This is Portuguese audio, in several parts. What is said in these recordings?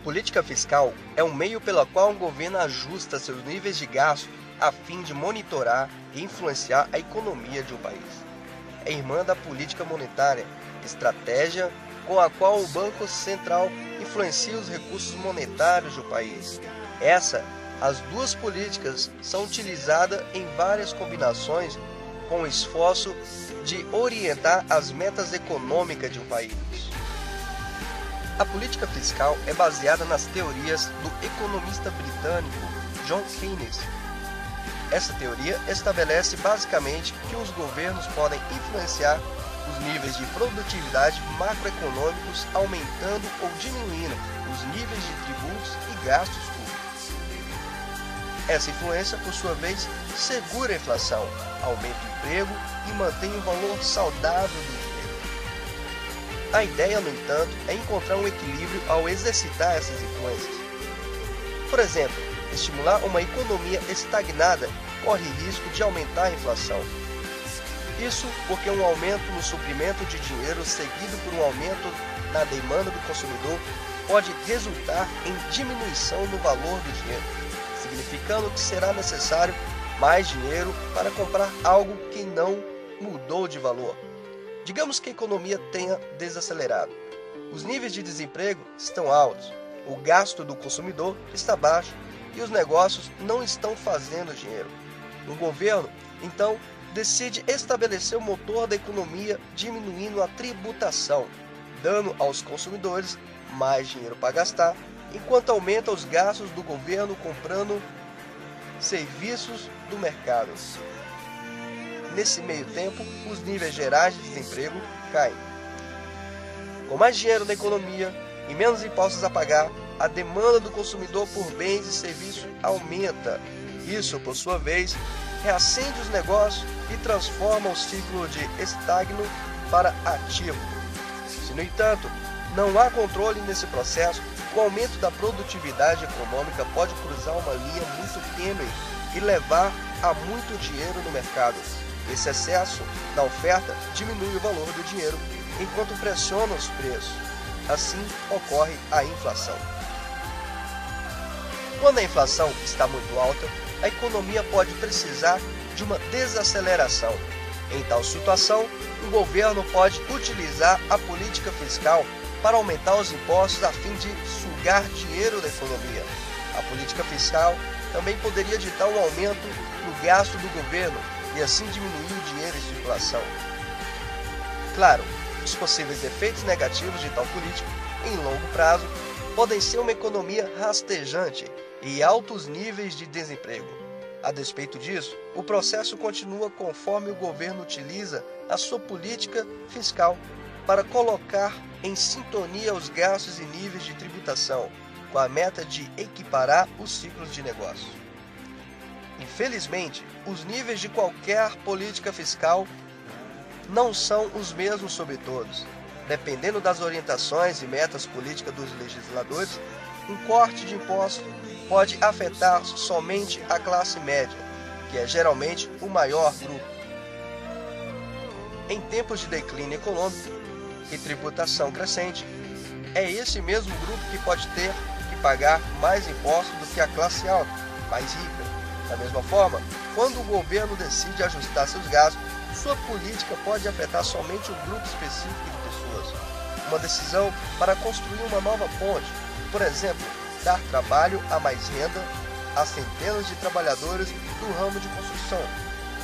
política fiscal é um meio pelo qual um governo ajusta seus níveis de gasto a fim de monitorar e influenciar a economia de um país. É irmã da política monetária, estratégia com a qual o Banco Central influencia os recursos monetários do país. As duas políticas são utilizadas em várias combinações com o esforço de orientar as metas econômicas de um país. A política fiscal é baseada nas teorias do economista britânico John Keynes. Essa teoria estabelece basicamente que os governos podem influenciar os níveis de produtividade macroeconômicos aumentando ou diminuindo os níveis de tributos e gastos públicos. Essa influência, por sua vez, segura a inflação, aumenta o emprego e mantém o valor saudável do dinheiro. A ideia, no entanto, é encontrar um equilíbrio ao exercitar essas influências. Por exemplo, estimular uma economia estagnada corre risco de aumentar a inflação. Isso porque um aumento no suprimento de dinheiro seguido por um aumento na demanda do consumidor pode resultar em diminuição no valor do dinheiro, significando que será necessário mais dinheiro para comprar algo que não mudou de valor. Digamos que a economia tenha desacelerado. Os níveis de desemprego estão altos, o gasto do consumidor está baixo e os negócios não estão fazendo dinheiro. O governo, então, decide estabelecer o motor da economia diminuindo a tributação, dando aos consumidores mais dinheiro para gastar, enquanto aumenta os gastos do governo comprando serviços do mercado. Nesse meio tempo, os níveis gerais de desemprego caem. Com mais dinheiro na economia e menos impostos a pagar, a demanda do consumidor por bens e serviços aumenta. Isso, por sua vez, reacende os negócios e transforma o ciclo de estagno para ativo. Se, no entanto, não há controle nesse processo, o aumento da produtividade econômica pode cruzar uma linha muito tênue e levar a muito dinheiro no mercado. Esse excesso da oferta diminui o valor do dinheiro, enquanto pressiona os preços. Assim ocorre a inflação. Quando a inflação está muito alta, a economia pode precisar de uma desaceleração. Em tal situação, o governo pode utilizar a política fiscal para aumentar os impostos a fim de sugar dinheiro da economia. A política fiscal também poderia ditar um aumento no gasto do governo e assim diminuir o dinheiro em circulação. Claro, os possíveis efeitos negativos de tal política, em longo prazo, podem ser uma economia rastejante e altos níveis de desemprego. A despeito disso, o processo continua conforme o governo utiliza a sua política fiscal para colocar em sintonia os gastos e níveis de tributação, com a meta de equiparar os ciclos de negócio. Infelizmente, os níveis de qualquer política fiscal não são os mesmos sobre todos. Dependendo das orientações e metas políticas dos legisladores, um corte de impostos pode afetar somente a classe média, que é geralmente o maior grupo. Em tempos de declínio econômico e tributação crescente, é esse mesmo grupo que pode ter que pagar mais impostos do que a classe alta, mais rica. Da mesma forma, quando o governo decide ajustar seus gastos, sua política pode afetar somente um grupo específico de pessoas. Uma decisão para construir uma nova ponte, por exemplo, dar trabalho a mais renda a centenas de trabalhadores do ramo de construção.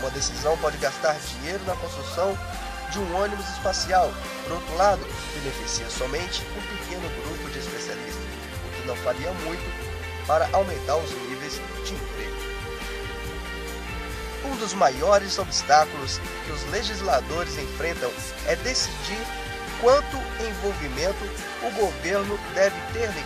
Uma decisão pode gastar dinheiro na construção de um ônibus espacial. Por outro lado, beneficia somente um pequeno grupo de especialistas, o que não faria muito para aumentar os níveis de emprego. Um dos maiores obstáculos que os legisladores enfrentam é decidir quanto envolvimento o governo deve ter na